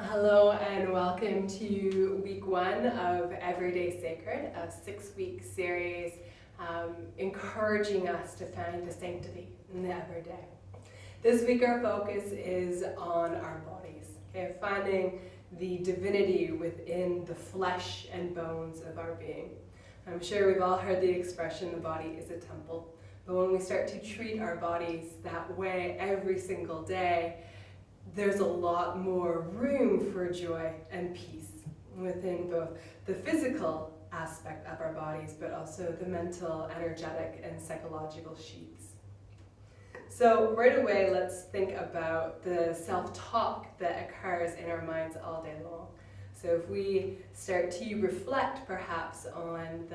Hello and welcome to week one of Everyday Sacred, a 6-week series encouraging us to find the sanctity in the everyday. This week our focus is on our bodies, okay? Finding the divinity within the flesh and bones of our being. I'm sure we've all heard the expression, the body is a temple, but when we start to treat our bodies that way every single day, there's a lot more room for joy and peace within both the physical aspect of our bodies, but also the mental, energetic, and psychological sheaths. So right away, let's think about the self-talk that occurs in our minds all day long. So if we start to reflect perhaps on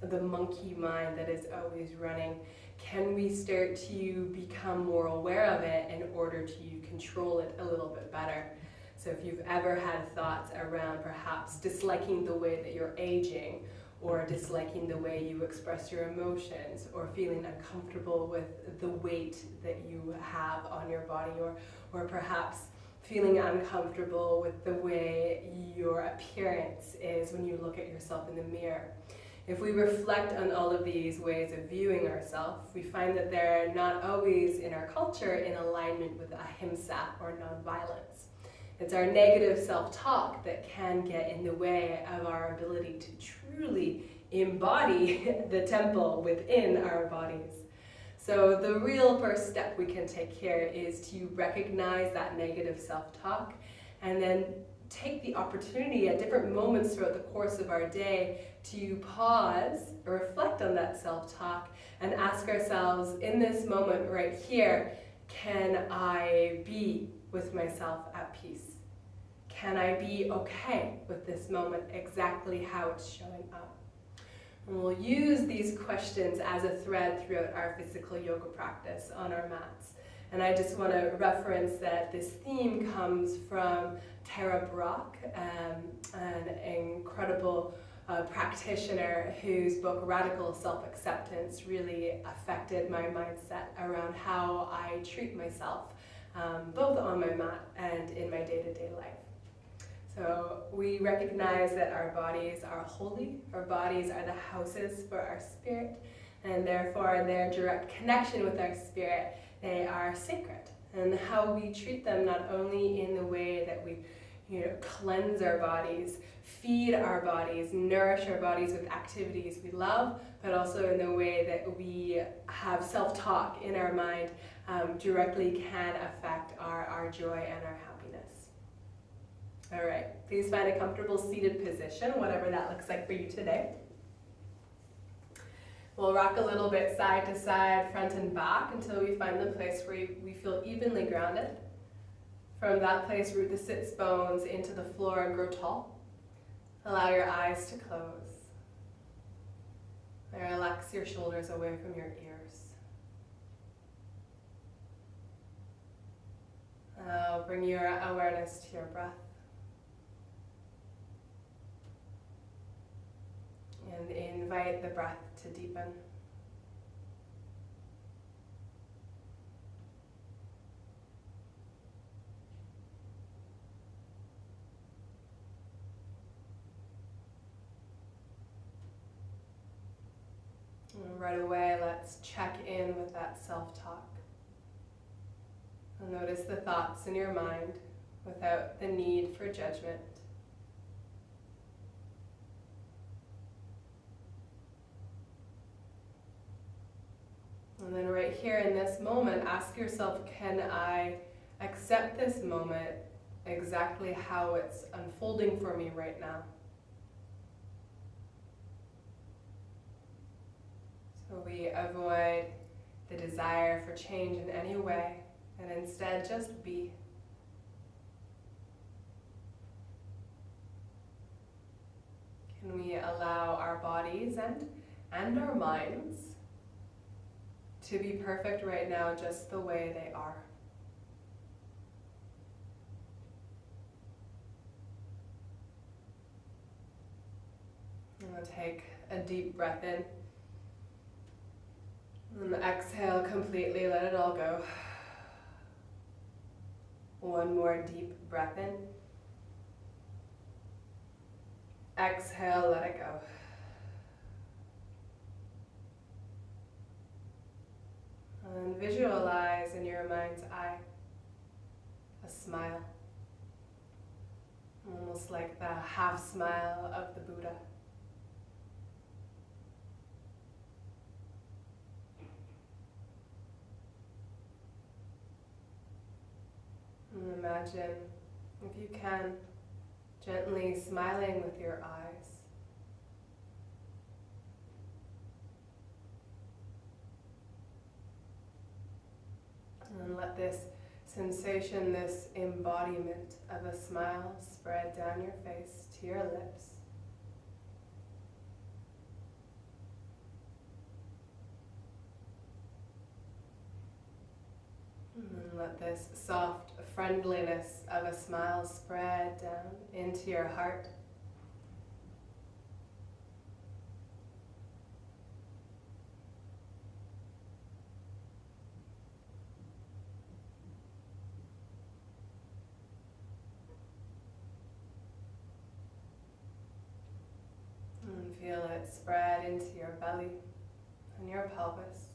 the monkey mind that is always running, can we start to become more aware of it in order to control it a little bit better? So if you've ever had thoughts around perhaps disliking the way that you're aging, or disliking the way you express your emotions, or feeling uncomfortable with the weight that you have on your body, or perhaps feeling uncomfortable with the way your appearance is when you look at yourself in the mirror. If we reflect on all of these ways of viewing ourselves, we find that they're not always in our culture in alignment with ahimsa or nonviolence. It's our negative self-talk that can get in the way of our ability to truly embody the temple within our bodies. So the real first step we can take here is to recognize that negative self-talk and then take the opportunity at different moments throughout the course of our day to pause, reflect on that self-talk, and ask ourselves, in this moment right here, can I be with myself at peace? Can I be okay with this moment exactly how it's showing up? And we'll use these questions as a thread throughout our physical yoga practice on our mats. And I just want to reference that this theme comes from Tara Brach, an incredible practitioner whose book Radical Self-Acceptance really affected my mindset around how I treat myself, both on my mat and in my day-to-day life. So we recognize that our bodies are holy, our bodies are the houses for our spirit, and therefore in their direct connection with our spirit, they are sacred. And how we treat them, not only in the way that we cleanse our bodies, feed our bodies, nourish our bodies with activities we love, but also in the way that we have self-talk in our mind directly can affect our joy and our happiness. All right, please find a comfortable seated position, whatever that looks like for you today. We'll rock a little bit side to side, front and back, until we find the place where we feel evenly grounded. From that place, root the sits bones into the floor and grow tall. Allow your eyes to close. And relax your shoulders away from your ears. Now bring your awareness to your breath. And invite the breath to deepen. And right away, let's check in with that self-talk. And notice the thoughts in your mind without the need for judgment. And then right here in this moment, ask yourself, can I accept this moment exactly how it's unfolding for me right now? So we avoid the desire for change in any way, and instead just be. Can we allow our bodies and our minds to be perfect right now just the way they are? And we'll take a deep breath in. And exhale completely, let it all go. One more deep breath in. Exhale, let it go. And visualize in your mind's eye a smile, almost like the half smile of the Buddha. And imagine, if you can, gently smiling with your eyes. And let this sensation, this embodiment of a smile spread down your face to your lips. And let this soft friendliness of a smile spread down into your heart. And feel it spread into your belly and your pelvis.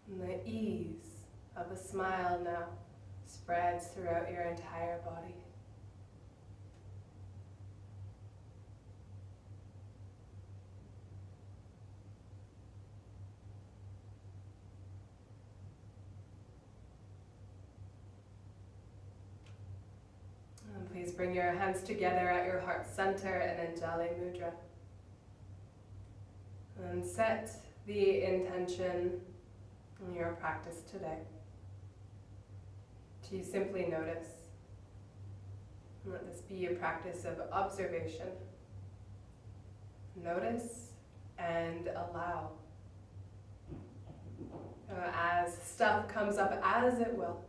And the ease of a smile now spreads throughout your entire body. And please bring your hands together at your heart center in Anjali Mudra. And set the intention in your practice today to simply notice. Let this be a practice of observation. Notice and allow. As stuff comes up, as it will,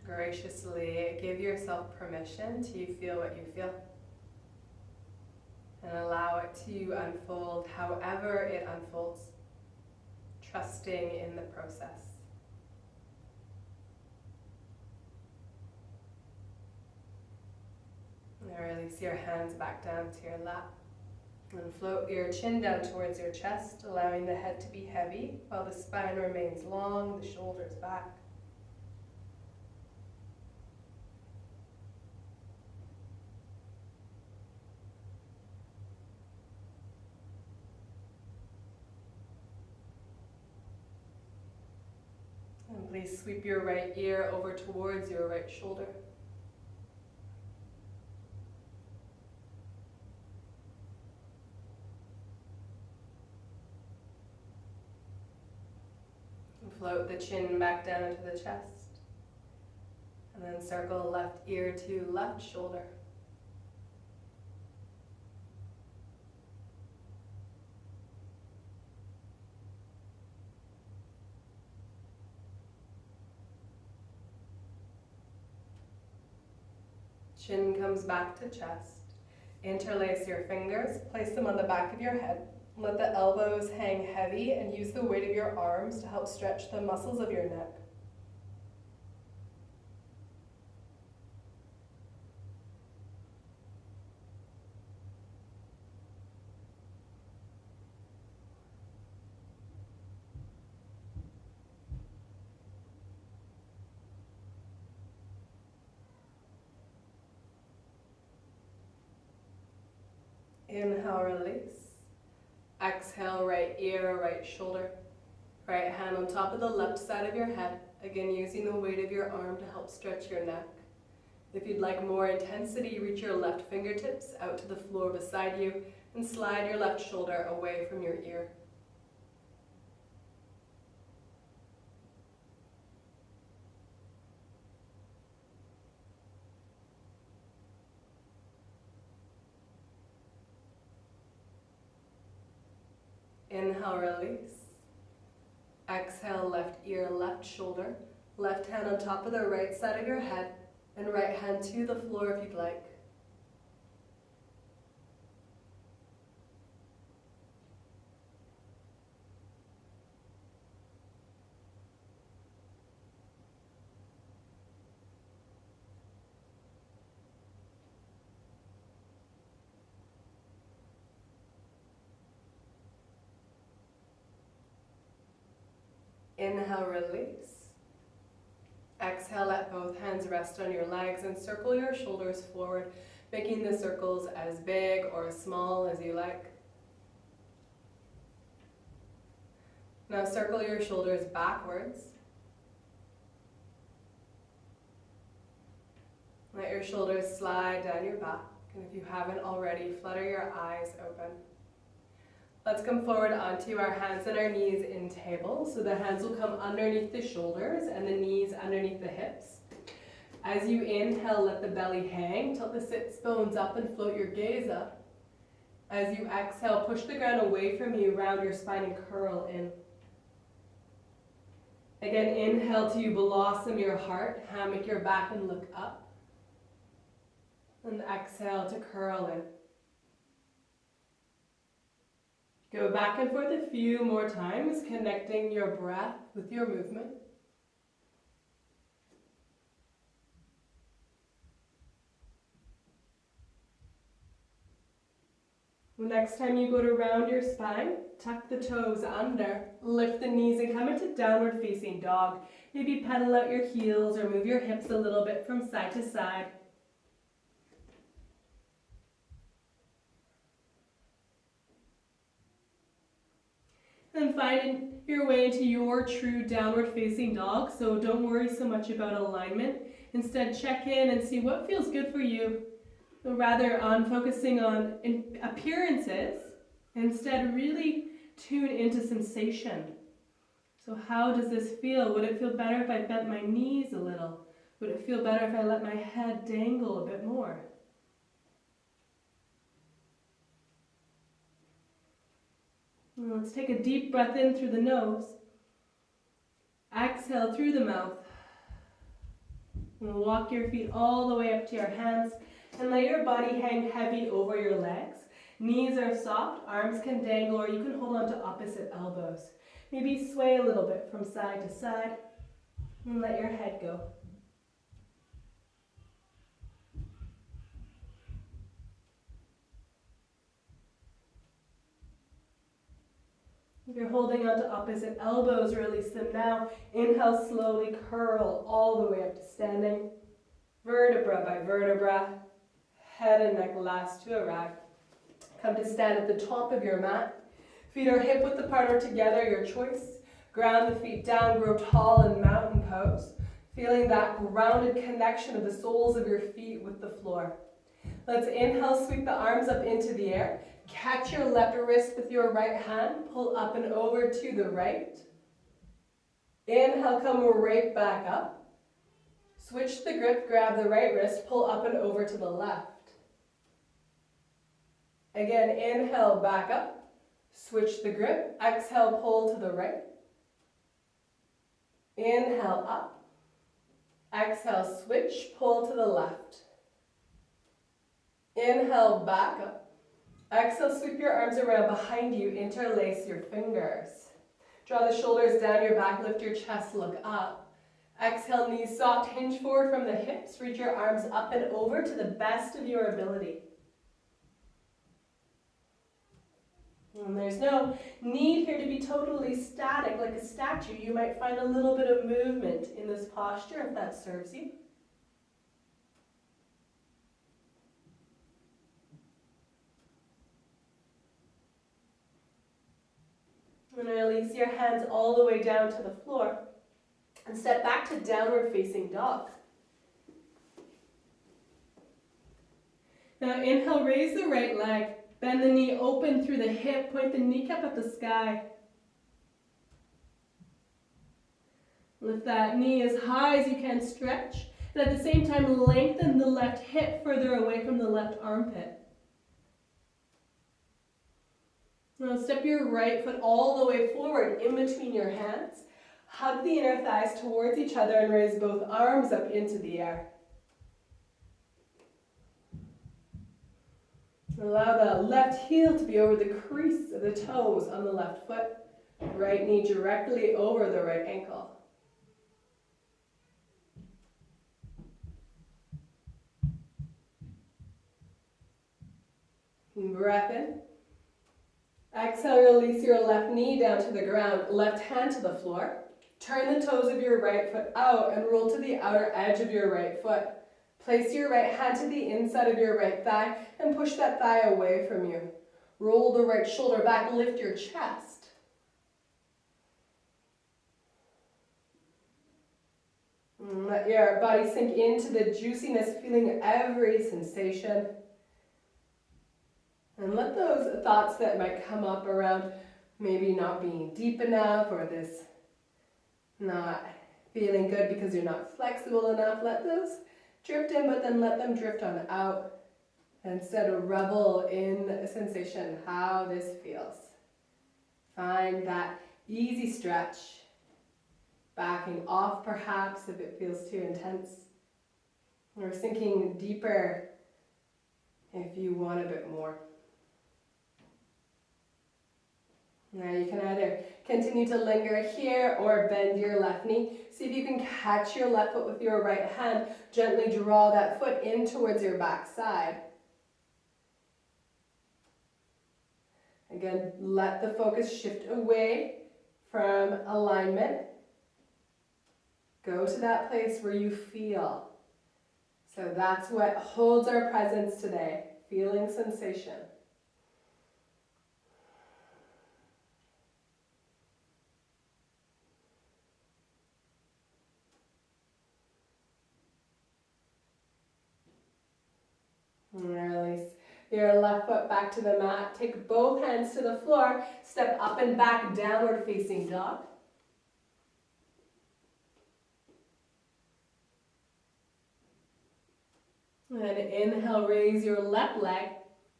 graciously give yourself permission to feel what you feel. And allow it to unfold however it unfolds, trusting in the process. And release your hands back down to your lap. And float your chin down towards your chest, allowing the head to be heavy while the spine remains long, the shoulders back. And please sweep your right ear over towards your right shoulder. And float the chin back down into the chest. And then circle left ear to left shoulder. Chin comes back to chest. Interlace your fingers, place them on the back of your head. Let the elbows hang heavy and use the weight of your arms to help stretch the muscles of your neck. Inhale, release. Exhale, right ear, right shoulder. Right hand on top of the left side of your head. Again, using the weight of your arm to help stretch your neck. If you'd like more intensity, reach your left fingertips out to the floor beside you and slide your left shoulder away from your ear. Inhale, release. Exhale, left ear, left shoulder. Left hand on top of the right side of your head and right hand to the floor if you'd like. Inhale, release. Exhale, let both hands rest on your legs and circle your shoulders forward, making the circles as big or as small as you like. Now circle your shoulders backwards. Let your shoulders slide down your back, and if you haven't already, flutter your eyes open. Let's come forward onto our hands and our knees in table. So the hands will come underneath the shoulders and the knees underneath the hips. As you inhale, let the belly hang, tilt the sits bones up and float your gaze up. As you exhale, push the ground away from you, round your spine and curl in. Again, inhale to blossom your heart, hammock your back and look up. And exhale to curl in. Go back and forth a few more times, connecting your breath with your movement. Next time you go to round your spine, tuck the toes under, lift the knees and come into downward facing dog. Maybe pedal out your heels or move your hips a little bit from side to side. And finding your way into your true downward facing dog, so don't worry so much about alignment. Instead, check in and see what feels good for you. So rather on focusing on appearances, instead really tune into sensation. So how does this feel? Would it feel better if I bent my knees a little? Would it feel better if I let my head dangle a bit more? Let's take a deep breath in through the nose. Exhale through the mouth. And walk your feet all the way up to your hands and let your body hang heavy over your legs. Knees are soft, arms can dangle, or you can hold on to opposite elbows. Maybe sway a little bit from side to side and let your head go. If you're holding on to opposite elbows, release them now. Inhale, slowly curl all the way up to standing. Vertebra by vertebra, head and neck last to arrive. Come to stand at the top of your mat. Feet are hip width apart or together, your choice. Ground the feet down, grow tall in mountain pose. Feeling that grounded connection of the soles of your feet with the floor. Let's inhale, sweep the arms up into the air. Catch your left wrist with your right hand, pull up and over to the right. Inhale, come right back up. Switch the grip, grab the right wrist, pull up and over to the left. Again, inhale, back up. Switch the grip, exhale, pull to the right. Inhale, up. Exhale, switch, pull to the left. Inhale, back up. Exhale, sweep your arms around behind you, interlace your fingers. Draw the shoulders down your back, lift your chest, look up. Exhale, knees soft, hinge forward from the hips, reach your arms up and over to the best of your ability. And there's no need here to be totally static like a statue. You might find a little bit of movement in this posture if that serves you. And release your hands all the way down to the floor. And step back to downward facing dog. Now inhale, raise the right leg. Bend the knee open through the hip. Point the kneecap at the sky. Lift that knee as high as you can, stretch. And at the same time, lengthen the left hip further away from the left armpit. Now step your right foot all the way forward in between your hands. Hug the inner thighs towards each other and raise both arms up into the air. Allow the left heel to be over the crease of the toes on the left foot. Right knee directly over the right ankle. Breath in. Exhale, release your left knee down to the ground, left hand to the floor. Turn the toes of your right foot out and roll to the outer edge of your right foot. Place your right hand to the inside of your right thigh and push that thigh away from you. Roll the right shoulder back, lift your chest. And let your body sink into the juiciness, feeling every sensation. And let those thoughts that might come up around maybe not being deep enough or this not feeling good because you're not flexible enough, let those drift in, but then let them drift on out. Instead of revel in a sensation, how this feels. Find that easy stretch, backing off perhaps if it feels too intense, or sinking deeper if you want a bit more. Now you can either continue to linger here or bend your left knee. See if you can catch your left foot with your right hand. Gently draw that foot in towards your back side. Again, let the focus shift away from alignment. Go to that place where you feel. So that's what holds our presence today, feeling sensation. Release your left foot back to the mat. Take both hands to the floor. Step up and back, downward facing dog. And inhale, raise your left leg.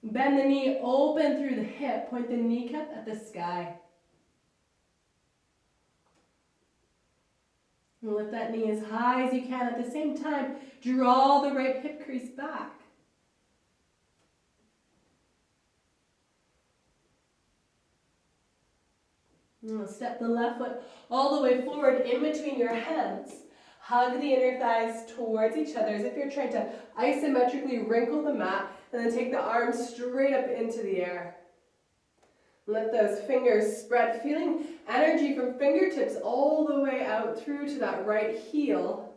Bend the knee, open through the hip. Point the kneecap at the sky. And lift that knee as high as you can. At the same time, draw the right hip crease back. And step the left foot all the way forward in between your hands. Hug the inner thighs towards each other as if you're trying to isometrically wrinkle the mat, and then take the arms straight up into the air. Let those fingers spread, feeling energy from fingertips all the way out through to that right heel.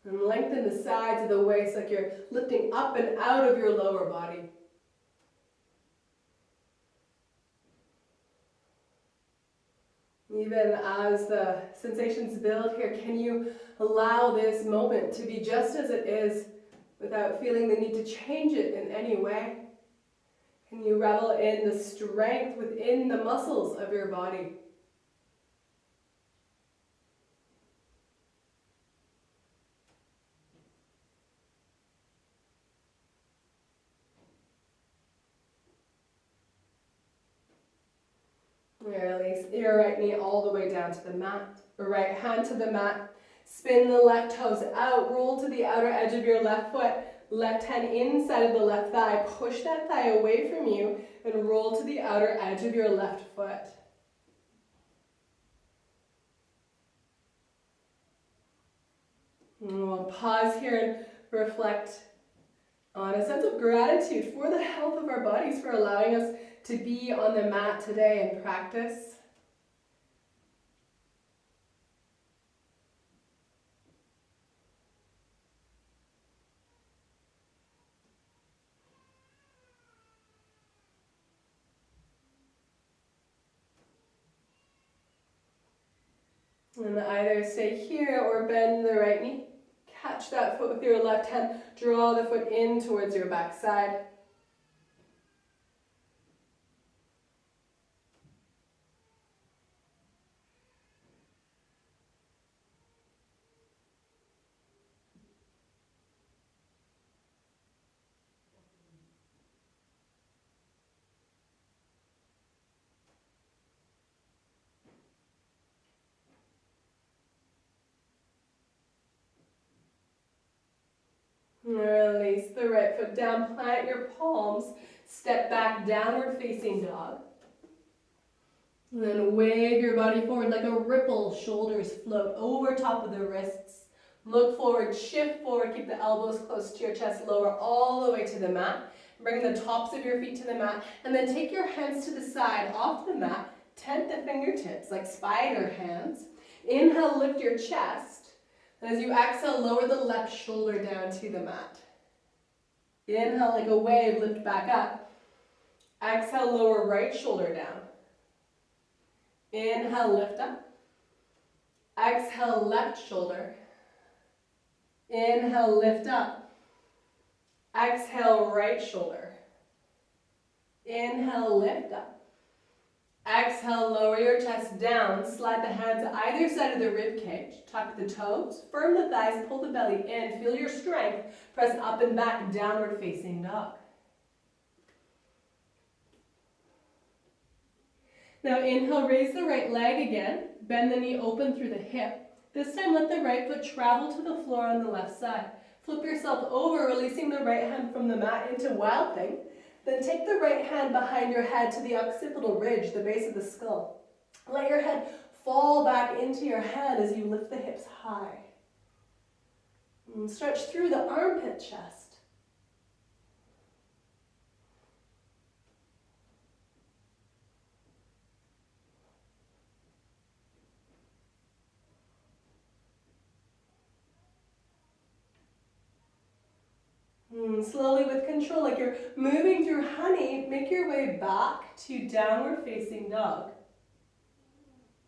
And lengthen the sides of the waist like you're lifting up and out of your lower body. Even as the sensations build here, can you allow this moment to be just as it is without feeling the need to change it in any way? Can you revel in the strength within the muscles of your body? Release your right knee all the way down to the mat. Right hand to the mat. Spin the left toes out. Roll to the outer edge of your left foot. Left hand inside of the left thigh. Push that thigh away from you and roll to the outer edge of your left foot. And we'll pause here and reflect on a sense of gratitude for the health of our bodies, for allowing us to be on the mat today and practice. And either stay here or bend the right knee. Catch that foot with your left hand. Draw the foot in towards your back side. Release the right foot down, plant your palms, step back, downward facing dog. And then wave your body forward like a ripple, shoulders float over top of the wrists. Look forward, shift forward, keep the elbows close to your chest, lower all the way to the mat. Bring the tops of your feet to the mat, and then take your hands to the side, off the mat, tent the fingertips like spider hands. Inhale, lift your chest. And as you exhale, lower the left shoulder down to the mat. Inhale like a wave, lift back up. Exhale, lower right shoulder down. Inhale, lift up. Exhale, left shoulder. Inhale, lift up. Exhale, right shoulder. Inhale, lift up. Exhale, lower your chest down. Slide the hands either side of the rib cage. Tuck the toes, firm the thighs, pull the belly in. Feel your strength. Press up and back, downward facing dog. Now inhale, raise the right leg again. Bend the knee open through the hip. This time let the right foot travel to the floor on the left side. Flip yourself over, releasing the right hand from the mat into Wild Thing. Then take the right hand behind your head to the occipital ridge, the base of the skull. Let your head fall back into your hand as you lift the hips high. And stretch through the armpit chest. Slowly with control, like you're moving through honey, make your way back to downward facing dog.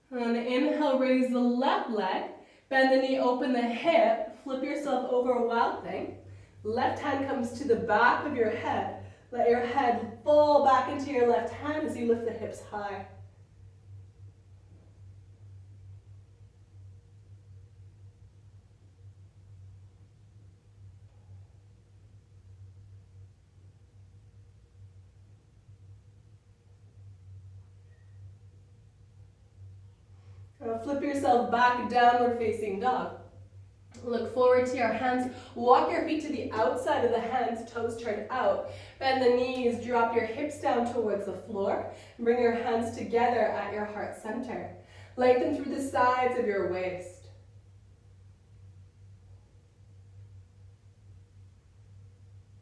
And inhale, raise the left leg, bend the knee, open the hip, flip yourself over, Wild Thing. Left hand comes to the back of your head. Let your head fall back into your left hand as you lift the hips high. Flip yourself back, downward facing dog. Look forward to your hands. Walk your feet to the outside of the hands, toes turned out. Bend the knees, drop your hips down towards the floor. Bring your hands together at your heart center. Lengthen through the sides of your waist.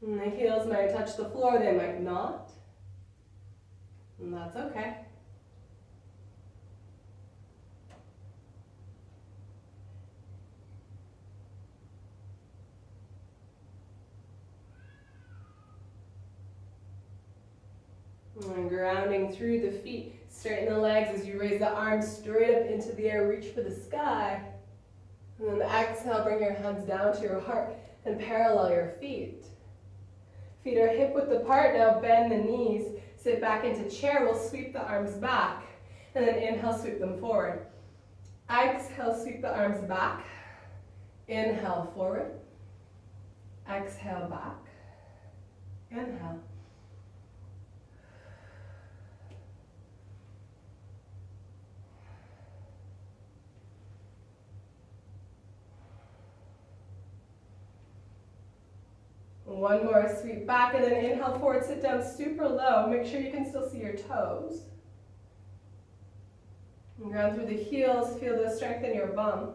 And the heels might touch the floor, they might not. And that's okay. And grounding through the feet. Straighten the legs as you raise the arms straight up into the air. Reach for the sky. And then exhale, bring your hands down to your heart and parallel your feet. Feet are hip width apart. Now bend the knees. Sit back into chair. We'll sweep the arms back. And then inhale, sweep them forward. Exhale, sweep the arms back. Inhale, forward. Exhale, back. Inhale. One more, sweep back, and then inhale forward, sit down super low. Make sure you can still see your toes. And ground through the heels, feel the strength in your bum.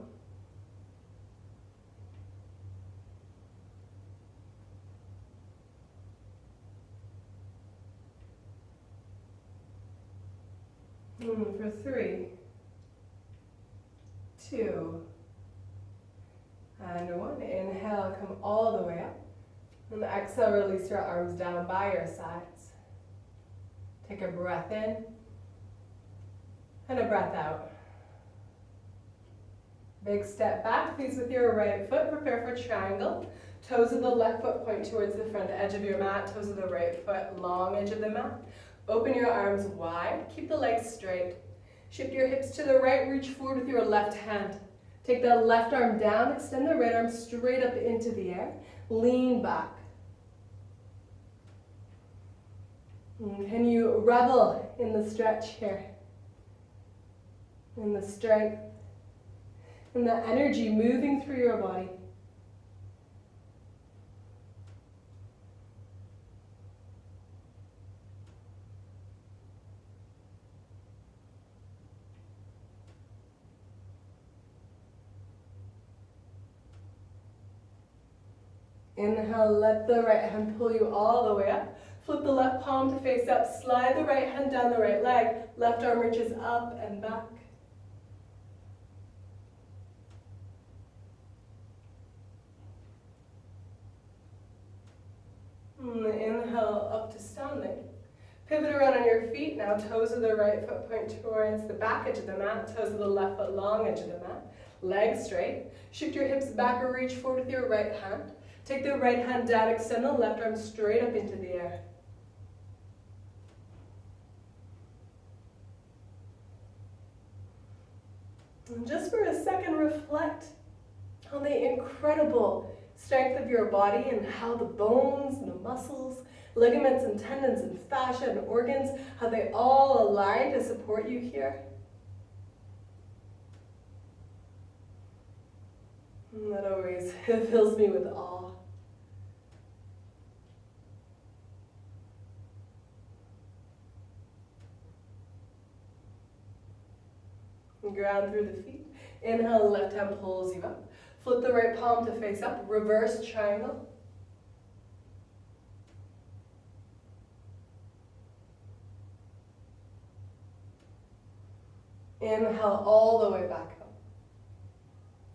For 3, 2, and 1. Inhale, come all the way up. And exhale, release your arms down by your sides. Take a breath in and a breath out. Big step back, please, with your right foot. Prepare for triangle. Toes of the left foot point towards the front edge of your mat. Toes of the right foot, long edge of the mat. Open your arms wide. Keep the legs straight. Shift your hips to the right. Reach forward with your left hand. Take the left arm down. Extend the right arm straight up into the air. Lean back. Can you revel in the stretch here? In the strength, in the energy moving through your body. Inhale, let the right hand pull you all the way up. Flip the left palm to face up. Slide the right hand down the right leg. Left arm reaches up and back. Pivot around on your feet. Now toes of the right foot point towards the back edge of the mat. Toes of the left foot long edge of the mat. Legs straight. Shift your hips back or reach forward with your right hand. Take the right hand down, extend the left arm straight up into the air. And just for a second, reflect on the incredible strength of your body and how the bones and the muscles, ligaments and tendons and fascia and organs, how they all align to support you here. And that always fills me with awe. And ground through the feet. Inhale, left hand pulls you up. Flip the right palm to face up, reverse triangle. Inhale all the way back up.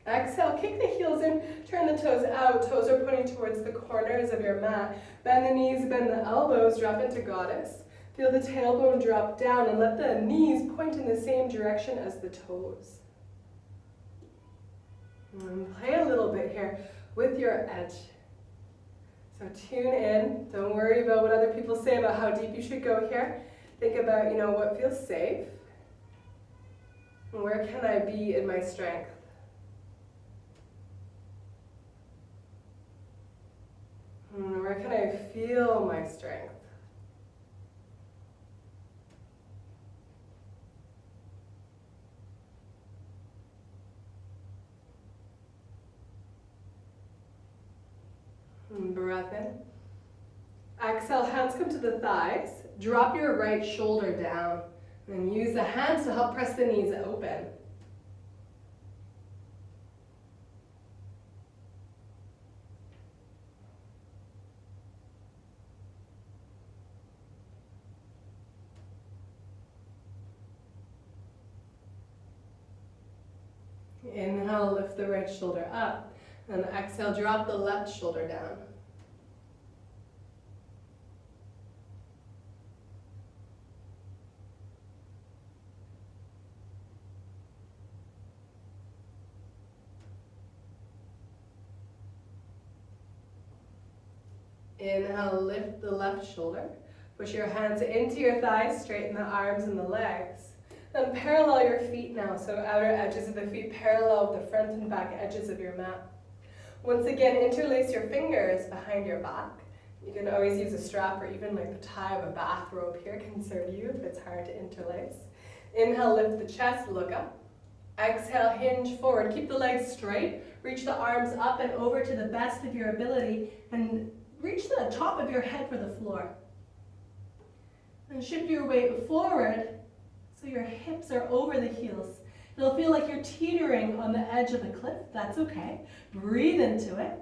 Exhale, kick the heels in, turn the toes out. Toes are pointing towards the corners of your mat. Bend the knees, bend the elbows, drop into goddess. Feel the tailbone drop down and let the knees point in the same direction as the toes. And play a little bit here with your edge. So tune in. Don't worry about what other people say about how deep you should go here. Think about, what feels safe. And where can I be in my strength? And where can I feel my strength? And breath in. Exhale, hands come to the thighs. Drop your right shoulder down. And use the hands to help press the knees open. Inhale, lift the right shoulder up. And exhale, drop the left shoulder down. Inhale, lift the left shoulder. Push your hands into your thighs, straighten the arms and the legs. Then parallel your feet now, so outer edges of the feet parallel with the front and back edges of your mat. Once again, interlace your fingers behind your back. You can always use a strap or even like the tie of a bathrobe here can serve you if it's hard to interlace. Inhale, lift the chest, look up. Exhale, hinge forward. Keep the legs straight. Reach the arms up and over to the best of your ability and reach the top of your head for the floor. And shift your weight forward so your hips are over the heels. It'll feel like you're teetering on the edge of the cliff. That's okay. Breathe into it.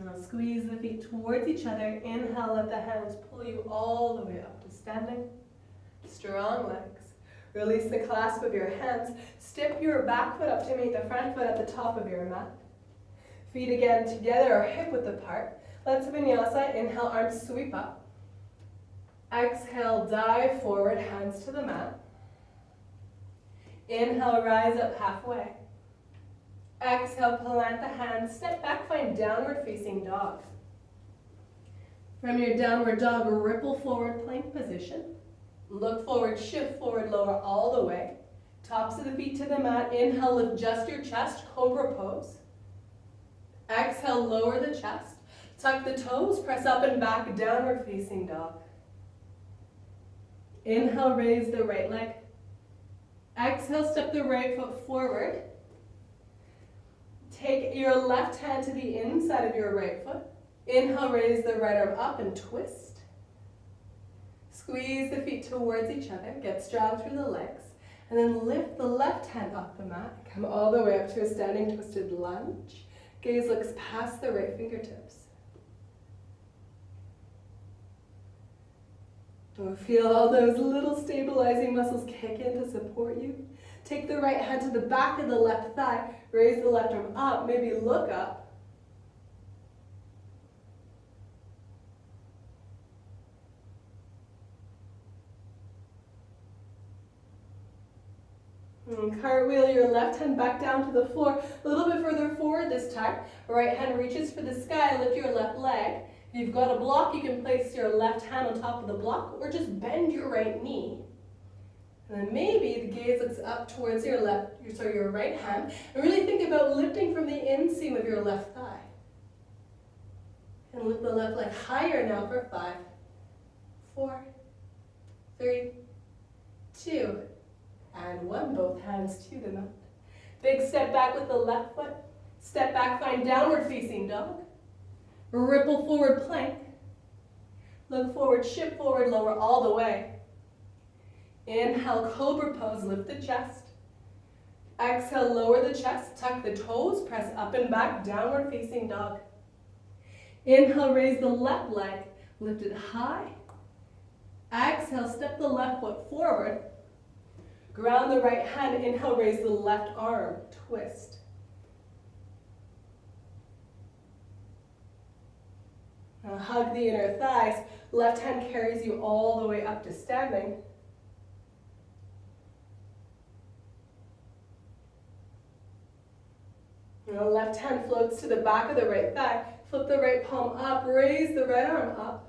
Now squeeze the feet towards each other. Inhale, let the hands pull you all the way up to standing. Strong legs. Release the clasp of your hands. Step your back foot up to meet the front foot at the top of your mat. Feet again together or hip width apart. Let's vinyasa. Inhale, arms sweep up. Exhale, dive forward, hands to the mat. Inhale, rise up halfway. Exhale, plant the hands, step back, find downward facing dog. From your downward dog, ripple forward, plank position. Look forward, shift forward, lower all the way. Tops of the feet to the mat. Inhale, lift just your chest, cobra pose. Exhale, lower the chest. Tuck the toes, press up and back, downward facing dog. Inhale, raise the right leg. Exhale, step the right foot forward. Take your left hand to the inside of your right foot. Inhale, raise the right arm up and twist. Squeeze the feet towards each other. Get strong through the legs. And then lift the left hand off the mat. Come all the way up to a standing twisted lunge. Gaze looks past the right fingertips. Feel all those little stabilizing muscles kick in to support you. Take the right hand to the back of the left thigh. Raise the left arm up. Maybe look up. And cartwheel your left hand back down to the floor. A little bit further forward this time. Right hand reaches for the sky. Lift your left leg. If you've got a block, you can place your left hand on top of the block or just bend your right knee. And then maybe the gaze looks up towards your right hand. And really think about lifting from the inseam of your left thigh. And lift the left leg higher now for 5, 4, 3, 2, and 1. Both hands to the mat. Big step back with the left foot. Step back, find downward facing dog. Ripple forward plank. Look forward, shift forward, lower all the way. Inhale, cobra pose, lift the chest. Exhale, lower the chest, tuck the toes, press up and back, downward facing dog. Inhale, raise the left leg, lift it high. Exhale, step the left foot forward. Ground the right hand, inhale, raise the left arm, twist. Now hug the inner thighs, left hand carries you all the way up to standing. Now left hand floats to the back of the right thigh, flip the right palm up, raise the right arm up.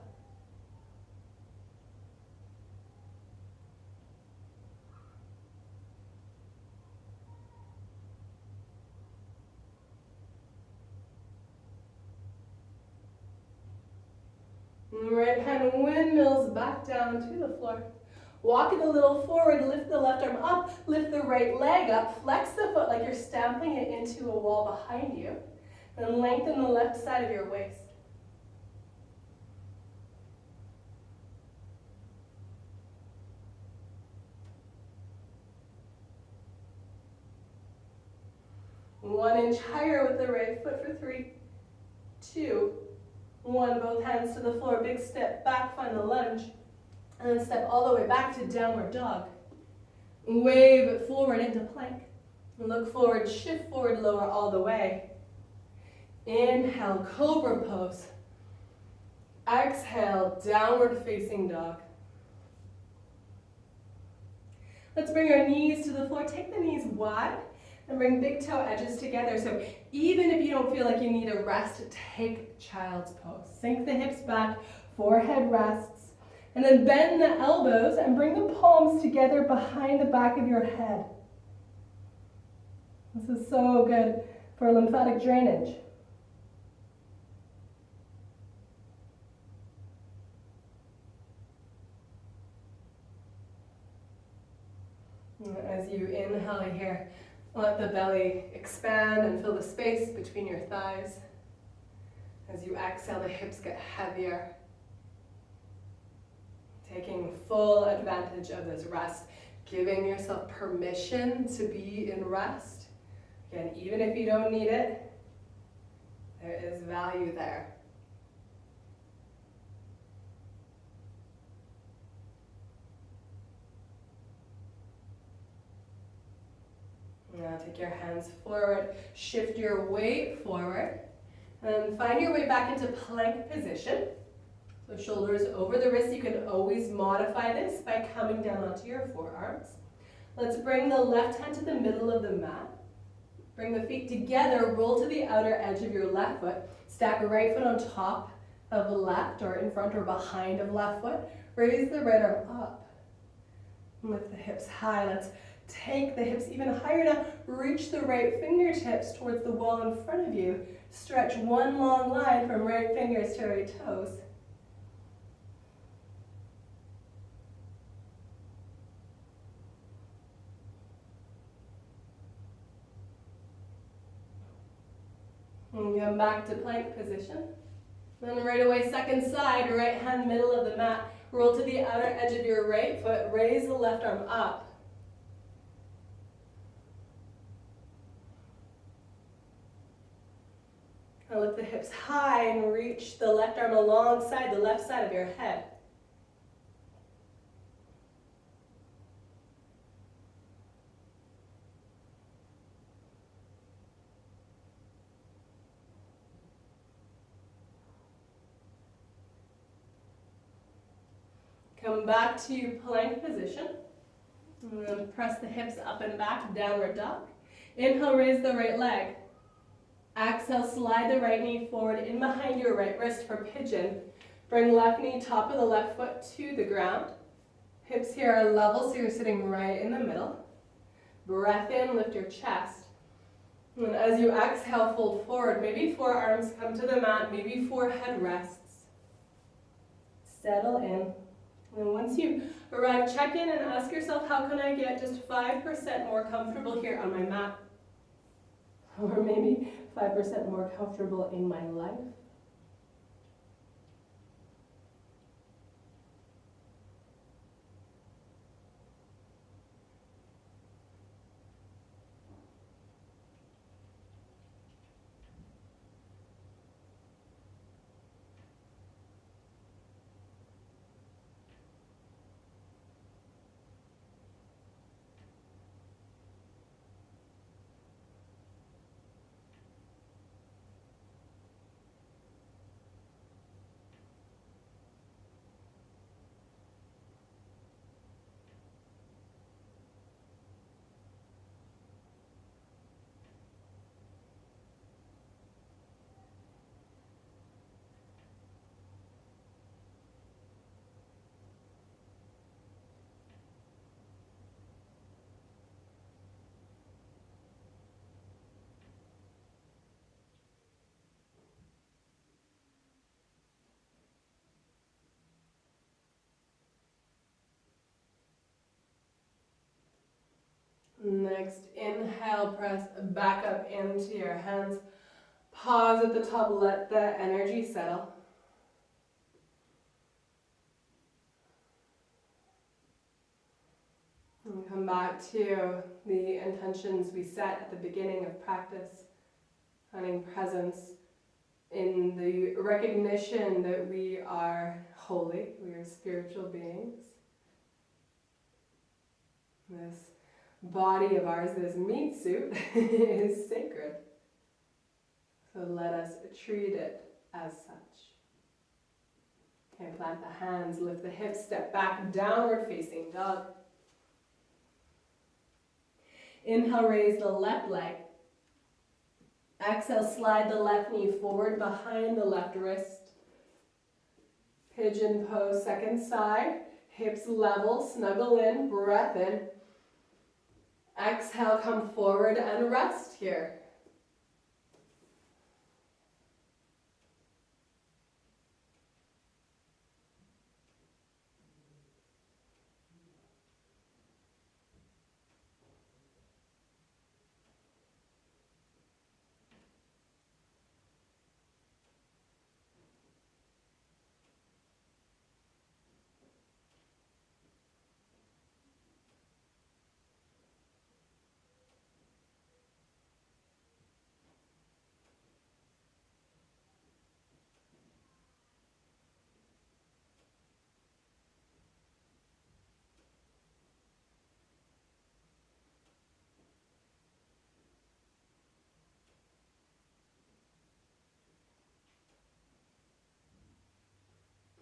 Right hand windmills back down to the floor. Walk it a little forward, lift the left arm up, lift the right leg up, flex the foot like you're stamping it into a wall behind you, and lengthen the left side of your waist. One inch higher with the right foot for 3, 2, 1. Both hands to the floor. Big step back, find the lunge. And then step all the way back to downward dog. Wave it forward into plank. Look forward, shift forward, lower all the way. Inhale, cobra pose. Exhale, downward facing dog. Let's bring our knees to the floor. Take the knees wide and bring big toe edges together. So even if you don't feel like you need a rest, take child's pose. Sink the hips back, forehead rests. And then bend the elbows and bring the palms together behind the back of your head. This is so good for lymphatic drainage. As you inhale here, let the belly expand and fill the space between your thighs. As you exhale, the hips get heavier. Taking full advantage of this rest, giving yourself permission to be in rest. Again, even if you don't need it, there is value there. Now take your hands forward, shift your weight forward, and find your way back into plank position. So shoulders over the wrists. You can always modify this by coming down onto your forearms. Let's bring the left hand to the middle of the mat. Bring the feet together, roll to the outer edge of your left foot. Stack right foot on top of the left or in front or behind of left foot. Raise the right arm up. Lift the hips high. Let's take the hips even higher now. Reach the right fingertips towards the wall in front of you. Stretch one long line from right fingers to right toes. And come back to plank position. Then right away, second side, right hand middle of the mat. Roll to the outer edge of your right foot. Raise the left arm up. Now lift the hips high and reach the left arm alongside the left side of your head. Come back to plank position. And then press the hips up and back, downward dog. Inhale, raise the right leg. Exhale, slide the right knee forward in behind your right wrist for pigeon. Bring left knee, top of the left foot to the ground. Hips here are level, so you're sitting right in the middle. Breath in, lift your chest. And as you exhale, fold forward. Maybe forearms come to the mat, maybe forehead rests. Settle in. And once you arrive, check in and ask yourself, how can I get just 5% more comfortable here on my mat? Or maybe 5% more comfortable in my life. Next, inhale, press back up into your hands. Pause at the top, let the energy settle. And come back to the intentions we set at the beginning of practice. Finding presence in the recognition that we are holy, we are spiritual beings. This body of ours, this meat suit, is sacred. So let us treat it as such. Okay, plant the hands, lift the hips, step back, downward facing dog. Inhale, raise the left leg. Exhale, slide the left knee forward behind the left wrist. Pigeon pose, second side. Hips level, snuggle in, breath in. Exhale, come forward and rest here.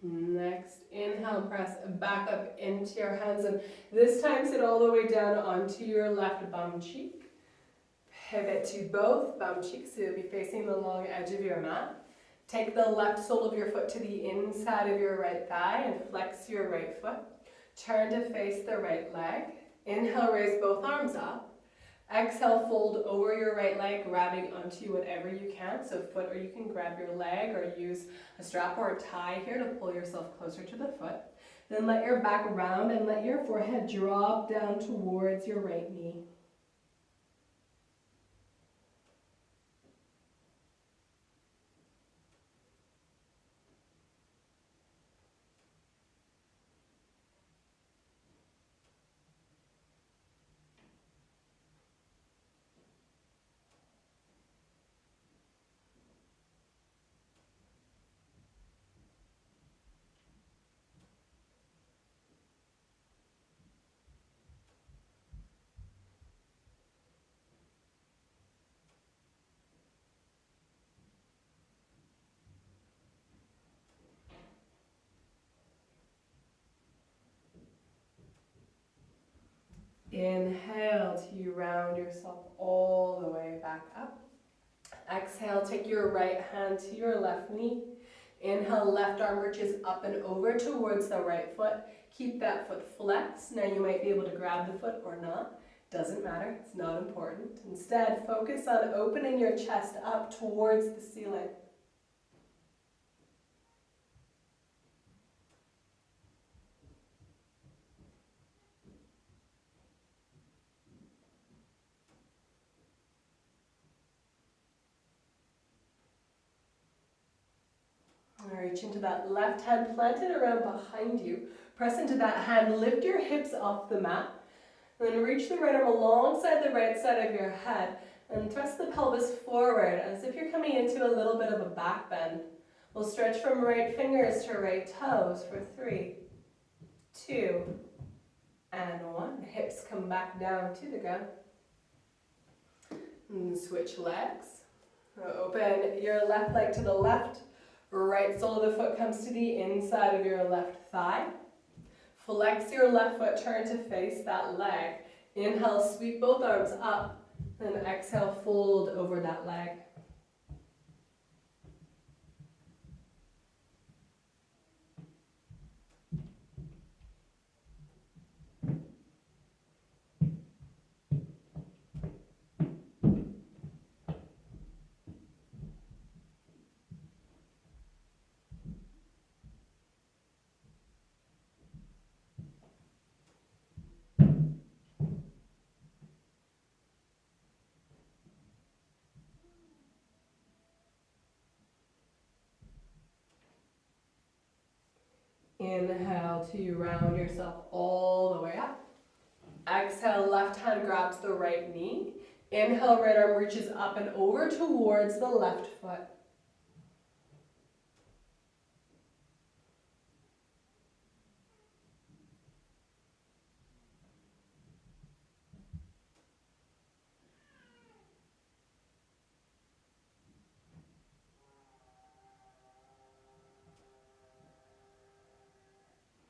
Next, inhale, press back up into your hands, and this time sit all the way down onto your left bum cheek. Pivot to both bum cheeks, so you'll be facing the long edge of your mat. Take the left sole of your foot to the inside of your right thigh and flex your right foot. Turn to face the right leg. Inhale, raise both arms up. Exhale, fold over your right leg, grabbing onto whatever you can. So foot, or you can grab your leg or use a strap or a tie here to pull yourself closer to the foot. Then let your back round and let your forehead drop down towards your right knee. Inhale to round yourself all the way back up. Exhale, take your right hand to your left knee. Inhale, left arm reaches up and over towards the right foot. Keep that foot flexed. Now you might be able to grab the foot or not. Doesn't matter, it's not important. Instead, focus on opening your chest up towards the ceiling. Reach into that left hand, plant it around behind you. Press into that hand, lift your hips off the mat. Then reach the right arm alongside the right side of your head and thrust the pelvis forward as if you're coming into a little bit of a back bend. We'll stretch from right fingers to right toes for 3, 2, and 1. Hips come back down to the ground. And switch legs. Open your left leg to the left. Right sole of the foot comes to the inside of your left thigh. Flex your left foot, turn to face that leg. Inhale, sweep both arms up. Then exhale, fold over that leg. Inhale to round yourself all the way up. Exhale, left hand grabs the right knee. Inhale, right arm reaches up and over towards the left foot.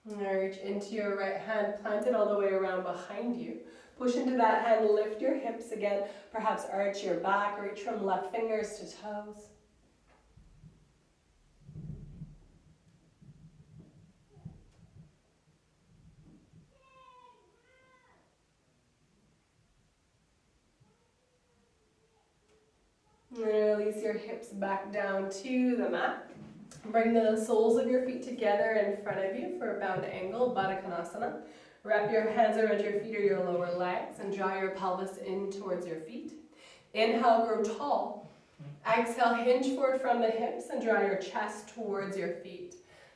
Now reach into your right hand, plant it all the way around behind you. Push into that hand, lift your hips again, perhaps arch your back, reach from left fingers to toes. And then release your hips back down to the mat. Bring the soles of your feet together in front of you for a bound angle, Baddha Konasana. Wrap your hands around your feet or your lower legs and draw your pelvis in towards your feet. Inhale, grow tall. Exhale, hinge forward from the hips and draw your chest towards your feet.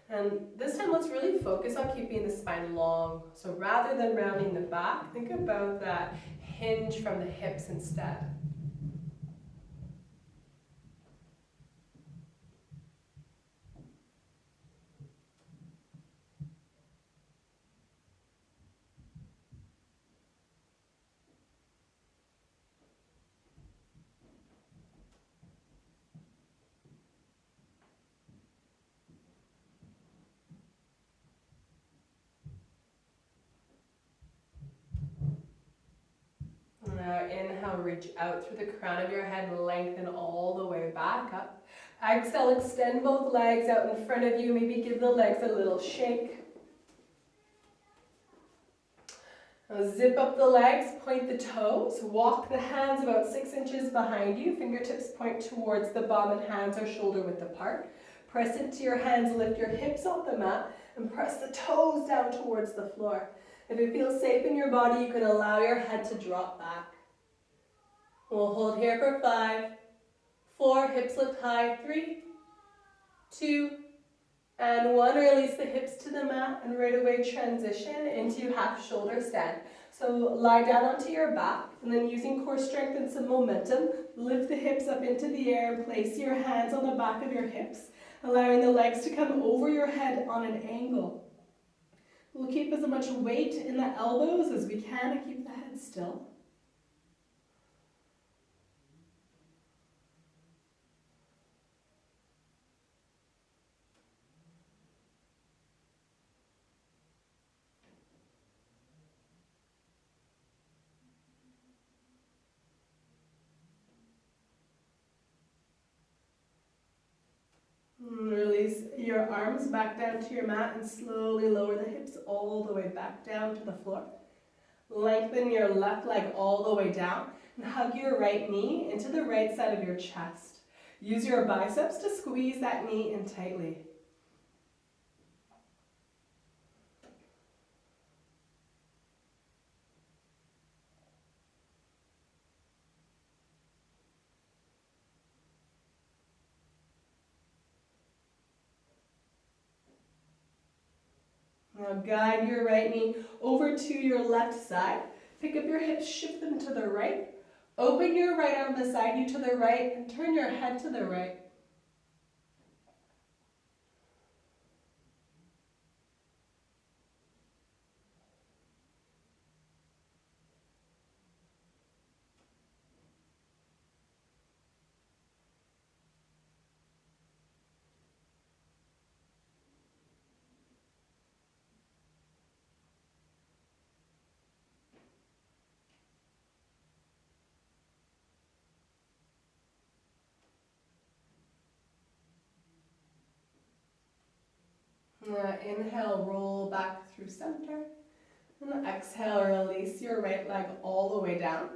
And this time, let's really focus on keeping the spine long. So rather than rounding the back, think about that hinge from the hips instead. Now inhale, reach out through the crown of your head, lengthen all the way back up. Exhale, extend both legs out in front of you. Maybe give the legs a little shake. Now zip up the legs, point the toes, walk the hands about 6 inches behind you. Fingertips point towards the bum and hands are shoulder width apart. Press into your hands, lift your hips off the mat, and press the toes down towards the floor. If it feels safe in your body, you can allow your head to drop back. We'll hold here for 5, 4, hips lift high, 3, 2, and 1. Release the hips to the mat and right away transition into half shoulder stand. So lie down onto your back and then using core strength and some momentum, lift the hips up into the air and place your hands on the back of your hips, allowing the legs to come over your head on an angle. We'll keep as much weight in the elbows as we can to keep the head still. arms back down to your mat and slowly lower the hips all the way back down to the floor. Lengthen your left leg all the way down and hug your right knee into the right side of your chest. Use your biceps to squeeze that knee in tightly. Now guide your right knee over to your left side. Pick up your hips, shift them to the right. Open your right arm beside you to the right and turn your head to the right. Inhale, roll back through center. And exhale, release your right leg all the way down.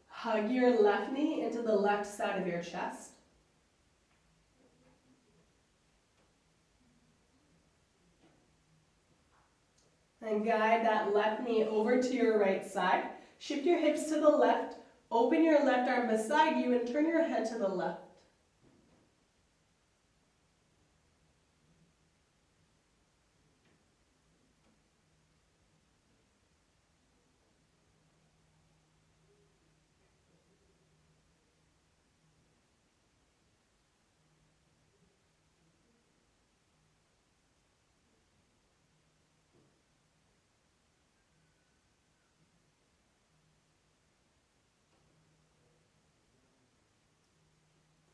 Hug your left knee into the left side of your chest. And guide that left knee over to your right side. Shift your hips to the left. Open your left arm beside you and turn your head to the left.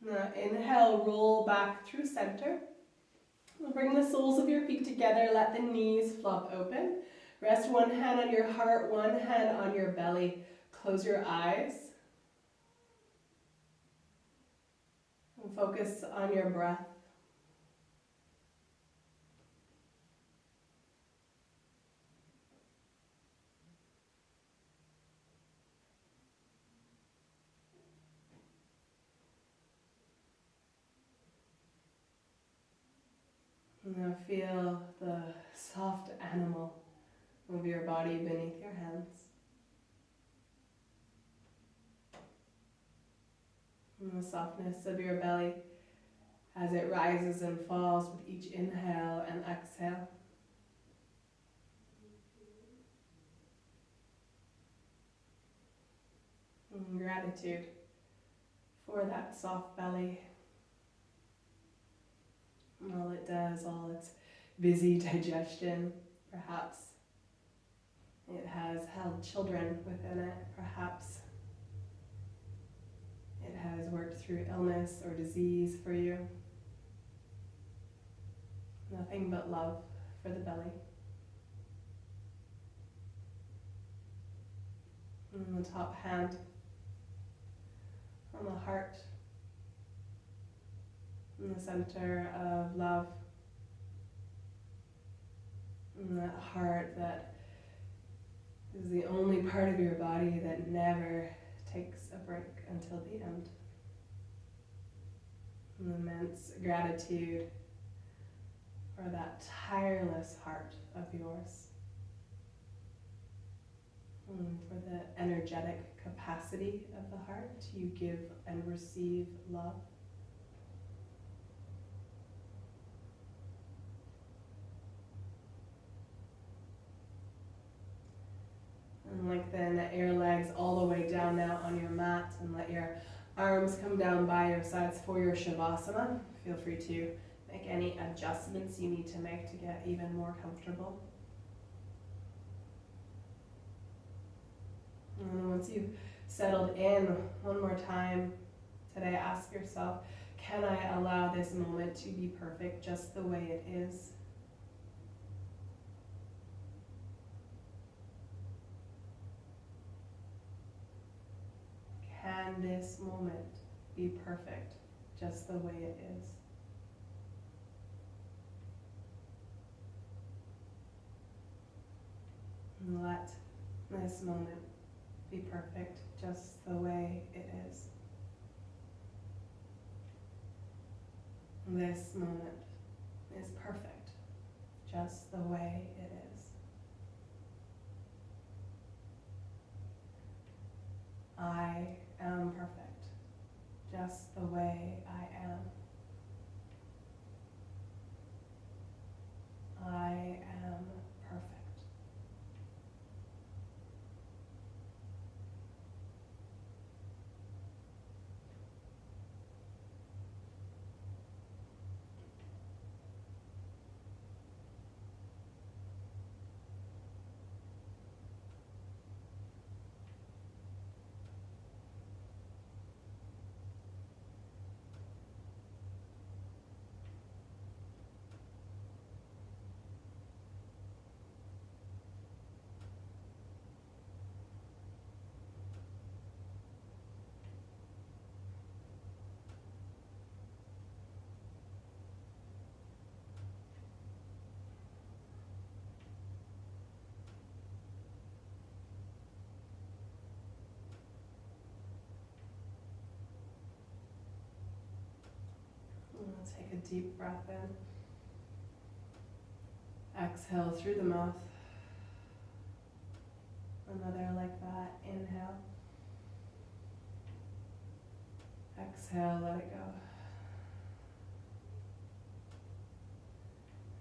Now inhale, roll back through center. Bring the soles of your feet together, let the knees flop open. Rest one hand on your heart, one hand on your belly. Close your eyes. And focus on your breath. Now feel the soft animal of your body beneath your hands. And the softness of your belly as it rises and falls with each inhale and exhale. And gratitude for that soft belly. And all it does, all its busy digestion, perhaps. It has held children within it, perhaps. It has worked through illness or disease for you. Nothing but love for the belly. And the top hand on the heart, in the center of love. And that heart that is the only part of your body that never takes a break until the end. An immense gratitude for that tireless heart of yours. And for the energetic capacity of the heart to give and receive love. And lengthen your legs all the way down now on your mat and let your arms come down by your sides for your Shavasana. Feel free to make any adjustments you need to make to get even more comfortable. And once you've settled in, one more time today, ask yourself, can I allow this moment to be perfect just the way it is? Can this moment be perfect just the way it is? let this moment be perfect just the way it is. This moment is perfect just the way it is. I am perfect just the way I am. I am perfect. Take a deep breath in. Exhale through the mouth. Another like that. Inhale. Exhale, let it go.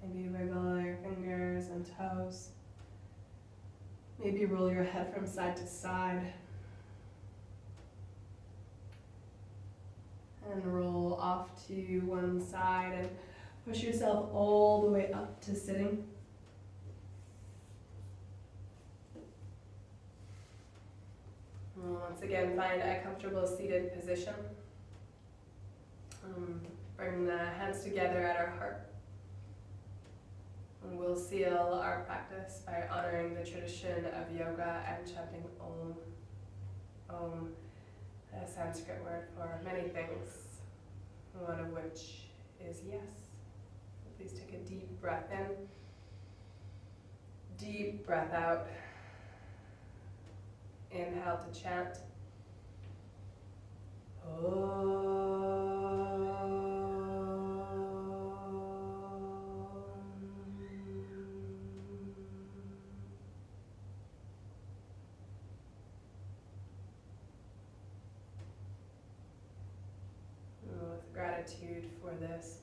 Maybe wiggle your fingers and toes. Maybe roll your head from side to side. And roll off to one side and push yourself all the way up to sitting. And once again, find a comfortable seated position. Bring the hands together at our heart. And we'll seal our practice by honoring the tradition of yoga and chanting Om. Om, a Sanskrit word for many things, one of which is yes. So please take a deep breath in, deep breath out. Inhale to chant. With gratitude for this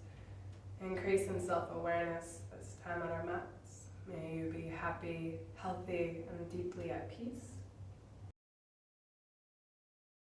increase in self-awareness this time on our mats, may you be happy, healthy, and deeply at peace.